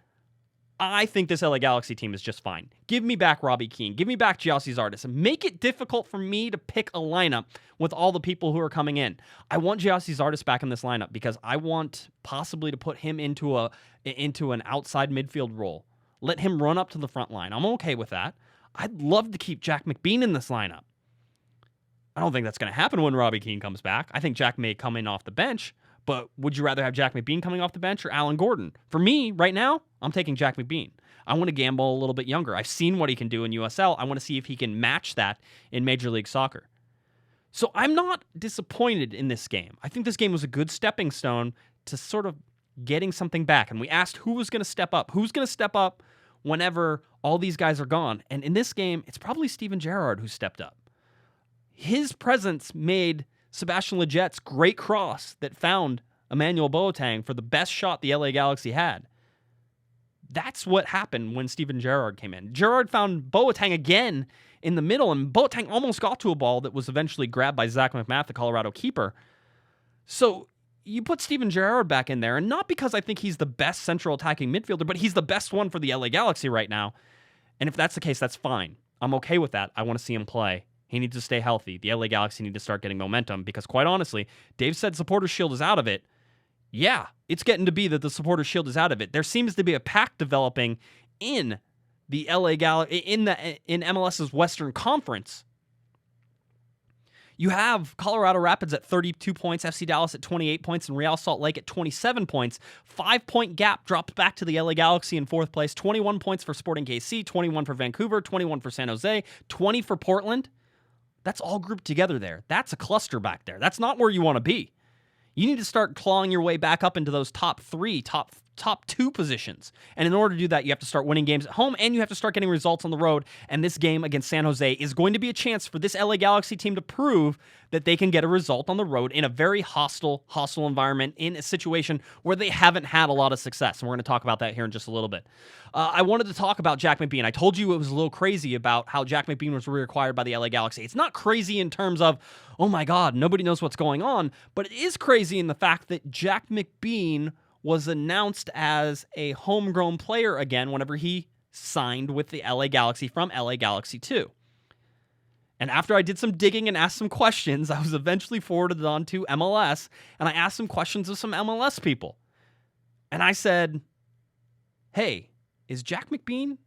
I think this LA Galaxy team is just fine. Give me back Robbie Keane. Give me back Gyasi Zardes. Make it difficult for me to pick a lineup with all the people who are coming in. I want Gyasi Zardes back in this lineup because I want possibly to put him into an outside midfield role. Let him run up to the front line. I'm okay with that. I'd love to keep Jack McBean in this lineup. I don't think that's going to happen when Robbie Keane comes back. I think Jack may come in off the bench, but would you rather have Jack McBean coming off the bench or Alan Gordon? For me, right now, I'm taking Jack McBean. I want to gamble a little bit younger. I've seen what he can do in USL. I want to see if he can match that in Major League Soccer. So I'm not disappointed in this game. I think this game was a good stepping stone to sort of getting something back. And we asked who was going to step up. Who's going to step up whenever all these guys are gone? And in this game, it's probably Steven Gerrard who stepped up. His presence made Sebastian Lletget's great cross that found Emmanuel Boateng for the best shot the LA Galaxy had. That's what happened when Steven Gerrard came in. Gerrard found Boateng again in the middle, and Boateng almost got to a ball that was eventually grabbed by Zach McMath, the Colorado keeper. So you put Steven Gerrard back in there, and not because I think he's the best central attacking midfielder, but he's the best one for the LA Galaxy right now. And if that's the case, that's fine. I'm okay with that. I want to see him play. He needs to stay healthy. The LA Galaxy need to start getting momentum because, quite honestly, Dave said Supporters Shield is out of it. Yeah, it's getting to be that the Supporters Shield is out of it. There seems to be a pact developing in the LA Galaxy, in MLS's Western Conference. You have Colorado Rapids at 32 points, FC Dallas at 28 points, and Real Salt Lake at 27 points. 5-point gap drops back to the LA Galaxy in 4th place. 21 points for Sporting KC, 21 for Vancouver, 21 for San Jose, 20 for Portland. That's all grouped together there. That's a cluster back there. That's not where you want to be. You need to start clawing your way back up into those top 2 positions. And in order to do that, you have to start winning games at home, and you have to start getting results on the road. And this game against San Jose is going to be a chance for this LA Galaxy team to prove that they can get a result on the road in a very hostile environment, in a situation where they haven't had a lot of success. And we're going to talk about that here in just a little bit. I wanted to talk about Jack McBean. I told you it was a little crazy about how Jack McBean was reacquired by the LA Galaxy. It's not crazy in terms of, oh my God, nobody knows what's going on, but it is crazy in the fact that Jack McBean was announced as a homegrown player again whenever he signed with the LA Galaxy from LA Galaxy 2. And after I did some digging and asked some questions, I was eventually forwarded on to MLS, and I asked some questions of some MLS people. And I said, hey, is Jack McBean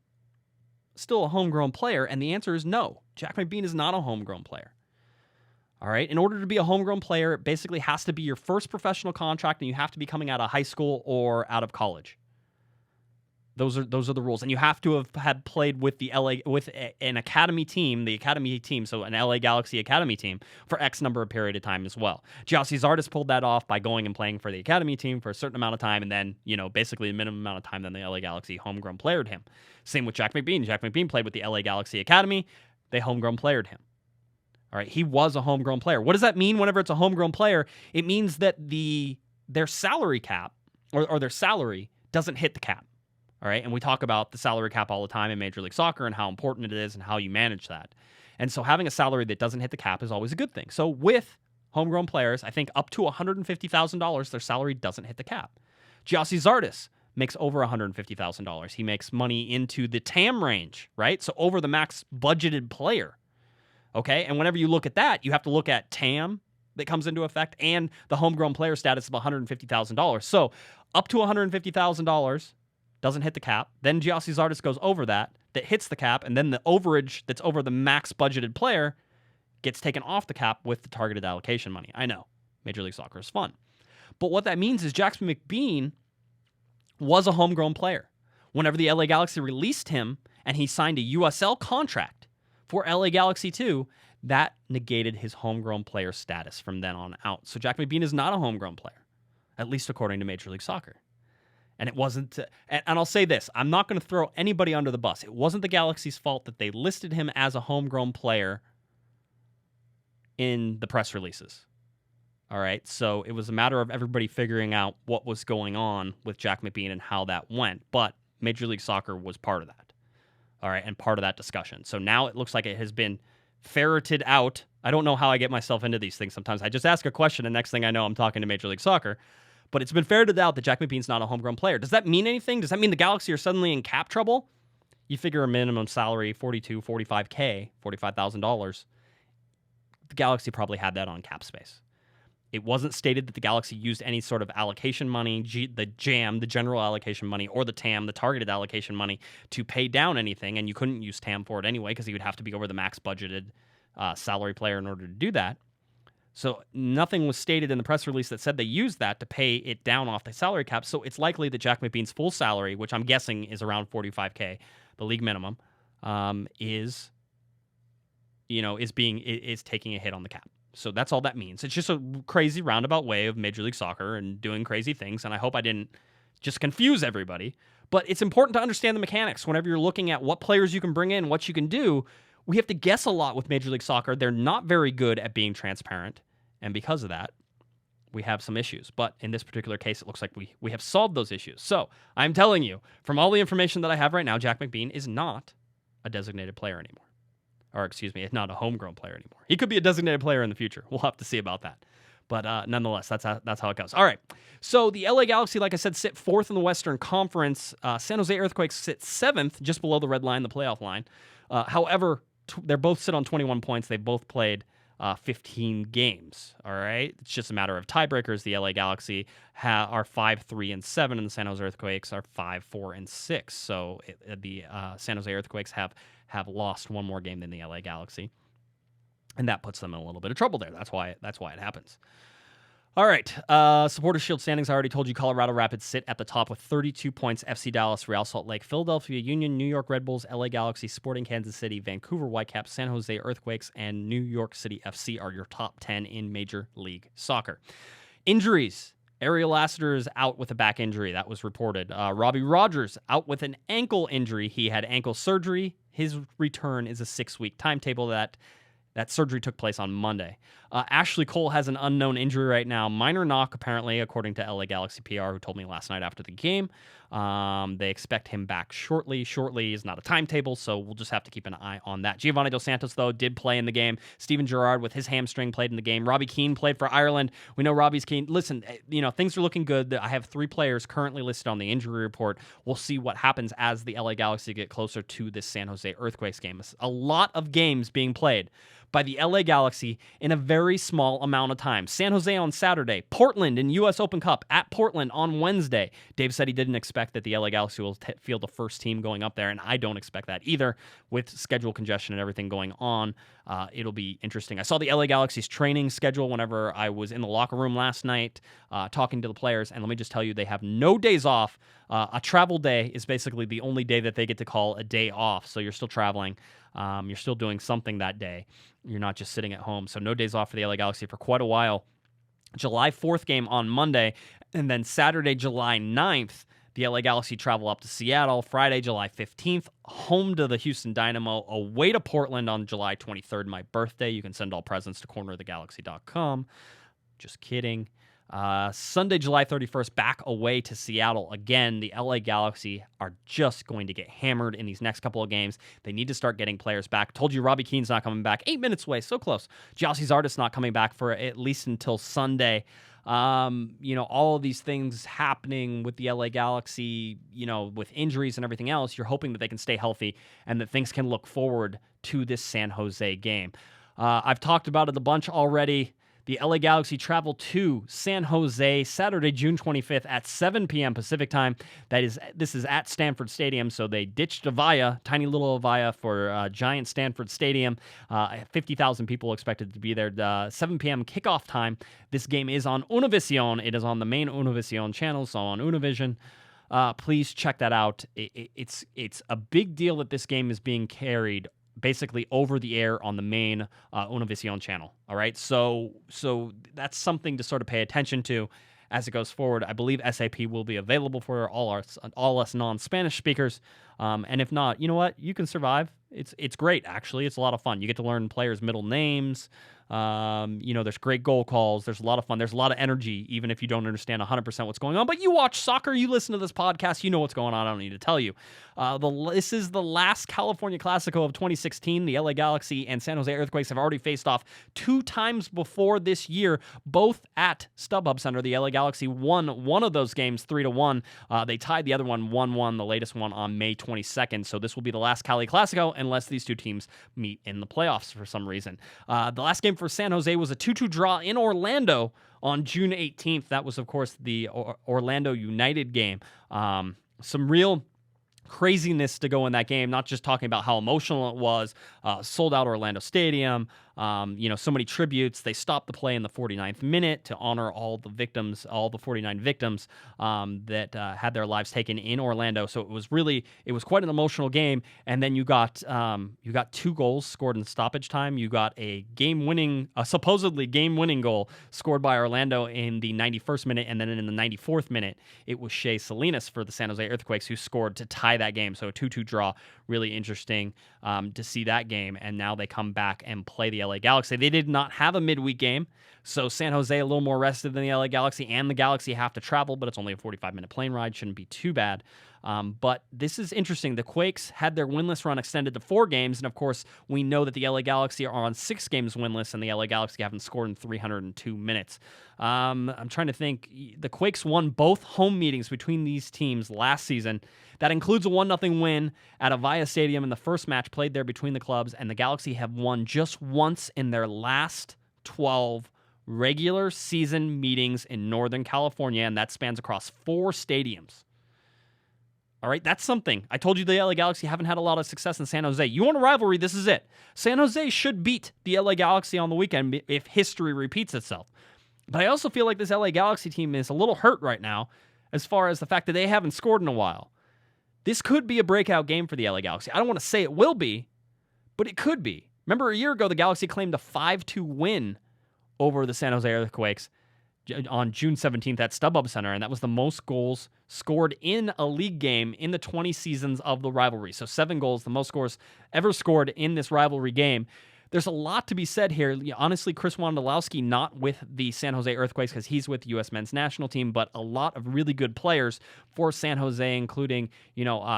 still a homegrown player? And the answer is no. Jack McBean is not a homegrown player. All right. In order to be a homegrown player, it basically has to be your first professional contract, and you have to be coming out of high school or out of college. Those are the rules, and you have to have had played with an academy team, the academy team, so an LA Galaxy academy team for X number of period of time as well. Giassi Zardes pulled that off by going and playing for the academy team for a certain amount of time, and then basically a minimum amount of time than the LA Galaxy homegrown playered him. Same with Jack McBean. Jack McBean played with the LA Galaxy academy. They homegrown playered him. All right, he was a homegrown player. What does that mean whenever it's a homegrown player? It means that their salary cap or their salary doesn't hit the cap. All right, and we talk about the salary cap all the time in Major League Soccer and how important it is and how you manage that. And so having a salary that doesn't hit the cap is always a good thing. So with homegrown players, I think up to $150,000, their salary doesn't hit the cap. Giassi Zardes makes over $150,000. He makes money into the TAM range, right? So over the max budgeted player. Okay, and whenever you look at that, you have to look at TAM that comes into effect and the homegrown player status of $150,000. So up to $150,000 doesn't hit the cap. Then Giassi Zardes goes over that hits the cap, and then the overage that's over the max budgeted player gets taken off the cap with the targeted allocation money. I know, Major League Soccer is fun. But what that means is Jack McBean was a homegrown player. Whenever the LA Galaxy released him and he signed a USL contract for LA Galaxy 2, that negated his homegrown player status from then on out. So Jack McBean is not a homegrown player, at least according to Major League Soccer. And it wasn't, and I'll say this, I'm not going to throw anybody under the bus. It wasn't the Galaxy's fault that they listed him as a homegrown player in the press releases. All right, so it was a matter of everybody figuring out what was going on with Jack McBean and how that went. But Major League Soccer was part of that. All right, and part of that discussion. So now it looks like it has been ferreted out. I don't know how I get myself into these things sometimes. I just ask a question, and next thing I know, I'm talking to Major League Soccer. But it's been ferreted out that Jack McBean's not a homegrown player. Does that mean anything? Does that mean the Galaxy are suddenly in cap trouble? You figure a minimum salary, $45,000. The Galaxy probably had that on cap space. It wasn't stated that the Galaxy used any sort of allocation money, the JAM, the general allocation money, or the TAM, the targeted allocation money, to pay down anything, and you couldn't use TAM for it anyway because he would have to be over the max budgeted salary player in order to do that. So nothing was stated in the press release that said they used that to pay it down off the salary cap. So it's likely that Jack McBean's full salary, which I'm guessing is around $45K, the league minimum, is taking a hit on the cap. So that's all that means. It's just a crazy roundabout way of Major League Soccer and doing crazy things. And I hope I didn't just confuse everybody. But it's important to understand the mechanics. Whenever you're looking at what players you can bring in, what you can do, we have to guess a lot with Major League Soccer. They're not very good at being transparent. And because of that, we have some issues. But in this particular case, it looks like we have solved those issues. So I'm telling you, from all the information that I have right now, Jack McBean is not a designated player anymore. Or excuse me, not a homegrown player anymore. He could be a designated player in the future. We'll have to see about that. But nonetheless, that's how it goes. All right. So the LA Galaxy, like I said, sit 4th in the Western Conference. San Jose Earthquakes sit 7th, just below the red line, the playoff line. However, they both sit on 21 points. They both played 15 games. All right. It's just a matter of tiebreakers. The LA Galaxy are 5-3-7, and the San Jose Earthquakes are 5-4-6. So the San Jose Earthquakes have lost one more game than the LA Galaxy. and that puts them in a little bit of trouble there. That's why it happens. All right, Supporters Shield standings. I already told you Colorado Rapids sit at the top with 32 points. FC Dallas, Real Salt Lake, Philadelphia Union, New York Red Bulls, LA Galaxy, Sporting Kansas City, Vancouver Whitecaps, San Jose Earthquakes, and New York City FC are your top 10 in Major League Soccer. Injuries. Ariel Lassiter is out with a back injury. That was reported. Robbie Rogers out with an ankle injury. He had ankle surgery. His return is a 6-week timetable. That surgery took place on Monday. Ashley Cole has an unknown injury right now. Minor knock, apparently, according to LA Galaxy PR, who told me last night after the game. They expect him back shortly. Shortly is not a timetable, so we'll just have to keep an eye on that. Giovanni Dos Santos, though, did play in the game. Steven Gerrard, with his hamstring, played in the game. Robbie Keane played for Ireland. We know Robbie's Keane. Listen, things are looking good. I have 3 players currently listed on the injury report. We'll see what happens as the LA Galaxy get closer to this San Jose Earthquakes game. A lot of games being played by the LA Galaxy in a very small amount of time. San Jose on Saturday, Portland in U.S. Open Cup at Portland on Wednesday. Dave said he didn't expect that the LA Galaxy will field the first team going up there, and I don't expect that either. With schedule congestion and everything going on, it'll be interesting. I saw the LA Galaxy's training schedule whenever I was in the locker room last night talking to the players, and let me just tell you, they have no days off. A travel day is basically the only day that they get to call a day off, so you're still traveling. You're still doing something that day. You're not just sitting at home. So no days off for the LA Galaxy for quite a while. July 4th game on Monday, and then Saturday, July 9th, the LA Galaxy travel up to Seattle. Friday, July 15th, home to the Houston Dynamo, away to Portland on July 23rd, my birthday. You can send all presents to cornerofthegalaxy.com. Just kidding. Sunday, July 31st, back away to Seattle. Again, the LA Galaxy are just going to get hammered in these next couple of games. They need to start getting players back. Told you Robbie Keane's not coming back. 8 minutes away, so close. Gyasi Zardes not coming back for at least until Sunday. All of these things happening with the LA Galaxy, with injuries and everything else, you're hoping that they can stay healthy and that things can look forward to this San Jose game. I've talked about it a bunch already. The LA Galaxy travel to San Jose Saturday, June 25th at 7 p.m. Pacific time. This is at Stanford Stadium, so they ditched Avaya, tiny little Avaya, for giant Stanford Stadium. 50,000 people expected to be there. 7 p.m. kickoff time. This game is on Univision. It is on the main Univision channel, so on Univision. Please check that out. It's a big deal that this game is being carried basically over the air on the main Univision channel. All right, so that's something to sort of pay attention to as it goes forward. I believe SAP will be available for all us non-Spanish speakers, and if not, you know what? You can survive. It's great, actually. It's a lot of fun. You get to learn players' middle names. There's great goal calls. There's a lot of fun. There's a lot of energy, even if you don't understand 100% what's going on. But you watch soccer, you listen to this podcast, you know what's going on. I don't need to tell you. This is the last California Classico of 2016. The LA Galaxy and San Jose Earthquakes have already faced off 2 times before this year, both at StubHub Center. The LA Galaxy won one of those games 3-1. They tied the other one 1-1, the latest one on May 22nd. So this will be the last Cali Classico unless these 2 teams meet in the playoffs for some reason. The last game for San Jose was a 2-2 draw in Orlando on June 18th. That was, of course, the Orlando United game. Some real craziness to go in that game, not just talking about how emotional it was, sold out Orlando Stadium, so many tributes. They stopped the play in the 49th minute to honor all the victims, all the 49 victims that had their lives taken in Orlando. So it was quite an emotional game. And then you got 2 goals scored in stoppage time. You got a supposedly game-winning goal scored by Orlando in the 91st minute, and then in the 94th minute, it was Shea Salinas for the San Jose Earthquakes who scored to tie that game. So a 2-2 draw. Really interesting to see that game. And now they come back and play the LA Galaxy. They did not have a midweek game, so San Jose a little more rested than the LA Galaxy, and the Galaxy have to travel, but it's only a 45-minute plane ride. Shouldn't be too bad. But this is interesting. The Quakes had their winless run extended to 4 games, and of course, we know that the LA Galaxy are on 6 games winless, and the LA Galaxy haven't scored in 302 minutes. I'm trying to think. The Quakes won both home meetings between these teams last season. That includes a 1-0 win at Avaya Stadium in the first match played there between the clubs, and the Galaxy have won just once in their last 12 regular season meetings in Northern California, and that spans across 4 stadiums. All right, that's something. I told you the LA Galaxy haven't had a lot of success in San Jose. You want a rivalry, this is it. San Jose should beat the LA Galaxy on the weekend if history repeats itself. But I also feel like this LA Galaxy team is a little hurt right now as far as the fact that they haven't scored in a while. This could be a breakout game for the LA Galaxy. I don't want to say it will be, but it could be. Remember a year ago, the Galaxy claimed a 5-2 win over the San Jose Earthquakes on June 17th at StubHub Center, and that was the most goals scored in a league game in the 20 seasons of the rivalry. So 7 goals, the most scores ever scored in this rivalry game. There's a lot to be said here. Honestly, Chris Wondolowski not with the San Jose Earthquakes because he's with the U.S. men's national team, but a lot of really good players for San Jose, including,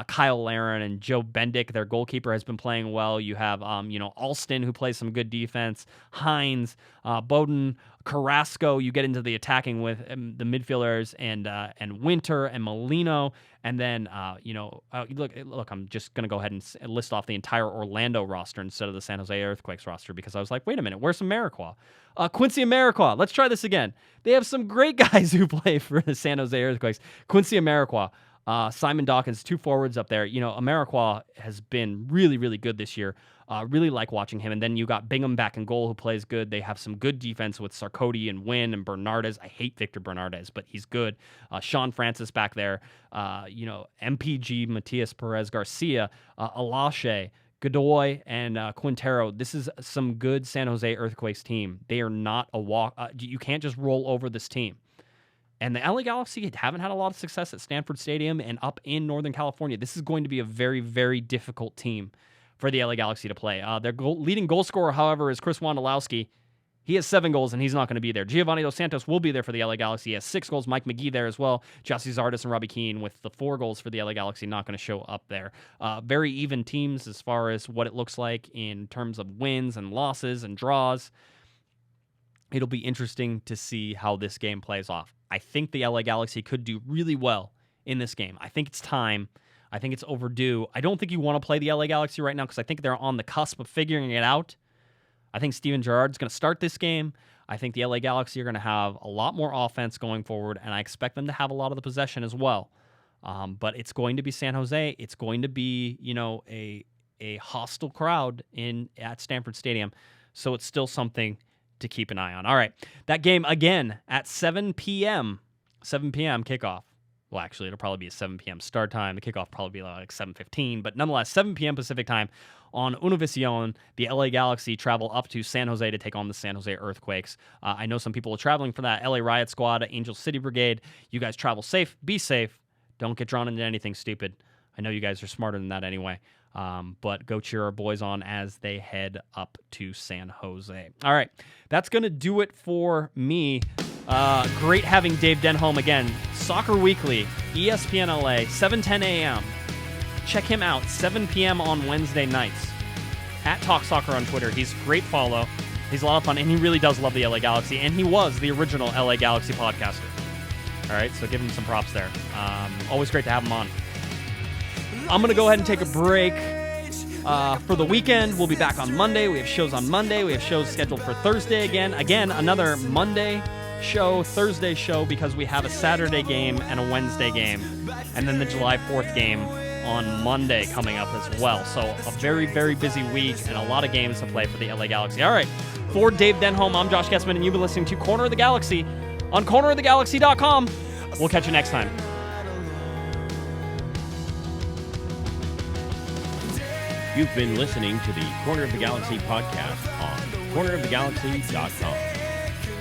Kyle Larin and Joe Bendick. Their goalkeeper has been playing well. You have, Alston, who plays some good defense, Hines, Bowden, Carrasco. You get into the attacking with the midfielders and Winter and Molino. And then, look, I'm just going to go ahead and list off the entire Orlando roster instead of the San Jose Earthquakes roster because I was like, wait a minute, where's Amarikwa? Quincy Amarikwa. Let's try this again. They have some great guys who play for the San Jose Earthquakes. Quincy Amarikwa, Simon Dawkins, 2 forwards up there. Amarikwa has been really, really good this year. Really like watching him. And then you got Bingham back in goal who plays good. They have some good defense with Sarkodie and Wynn and Bernardes. I hate Victor Bernardes, but he's good. Sean Francis back there. MPG, Matias Perez Garcia, Alashe, Godoy, and Quintero. This is some good San Jose Earthquakes team. They are not a walk. You can't just roll over this team. And the LA Galaxy haven't had a lot of success at Stanford Stadium and up in Northern California. This is going to be a very, very difficult team for the LA Galaxy to play. Their leading goal scorer, however, is Chris Wondolowski. He has 7 goals, and he's not going to be there. Giovanni Dos Santos will be there for the LA Galaxy. He has 6 goals. Mike McGee there as well. Jossie Zardes and Robbie Keane with the 4 goals for the LA Galaxy not going to show up there. Very even teams as far as what it looks like in terms of wins and losses and draws. It'll be interesting to see how this game plays off. I think the LA Galaxy could do really well in this game. I think it's time. I think it's overdue. I don't think you want to play the LA Galaxy right now because I think they're on the cusp of figuring it out. I think Steven Gerrard's going to start this game. I think the LA Galaxy are going to have a lot more offense going forward, and I expect them to have a lot of the possession as well. But it's going to be San Jose. It's going to be, a hostile crowd at Stanford Stadium. So it's still something to keep an eye on. All right, that game again at 7 p.m. kickoff. Well, actually, it'll probably be a 7 p.m. start time. The kickoff probably be like 7:15, but nonetheless, 7 p.m. Pacific time on Univision. The LA Galaxy travel up to San Jose to take on the San Jose Earthquakes. I know some people are traveling for that. LA Riot Squad, Angel City Brigade. You guys travel safe. Be safe. Don't get drawn into anything stupid. I know you guys are smarter than that anyway. But go cheer our boys on as they head up to San Jose. All right, that's going to do it for me. Great having Dave Denholm again. Soccer Weekly, ESPN LA, 7:10 a.m. Check him out, 7 p.m. on Wednesday nights. At Talk Soccer on Twitter. He's a great follow. He's a lot of fun, and he really does love the LA Galaxy, and he was the original LA Galaxy podcaster. All right, so give him some props there. Always great to have him on. I'm going to go ahead and take a break for the weekend. We'll be back on Monday. We have shows on Monday. We have shows scheduled for Thursday again. Again, another Monday show, Thursday show, because we have a Saturday game and a Wednesday game, and then the July 4th game on Monday coming up as well. So a very, very busy week and a lot of games to play for the LA Galaxy. All right, for Dave Denholm, I'm Josh Gessman, and you've been listening to Corner of the Galaxy on cornerofthegalaxy.com. We'll catch you next time. You've been listening to the Corner of the Galaxy podcast on cornerofthegalaxy.com.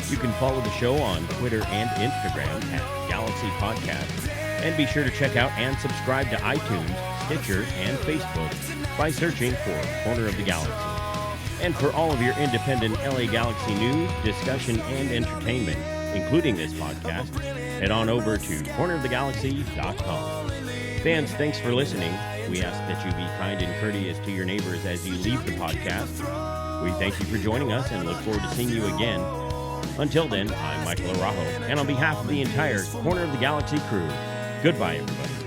You can follow the show on Twitter and Instagram at Galaxy Podcast. And be sure to check out and subscribe to iTunes, Stitcher, and Facebook by searching for Corner of the Galaxy. And for all of your independent LA Galaxy news, discussion, and entertainment, including this podcast, head on over to cornerofthegalaxy.com. Fans, thanks for listening. We ask that you be kind and courteous to your neighbors as you leave the podcast. We thank you for joining us and look forward to seeing you again. Until then, I'm Michael Araujo, and on behalf of the entire Corner of the Galaxy crew, goodbye, everybody.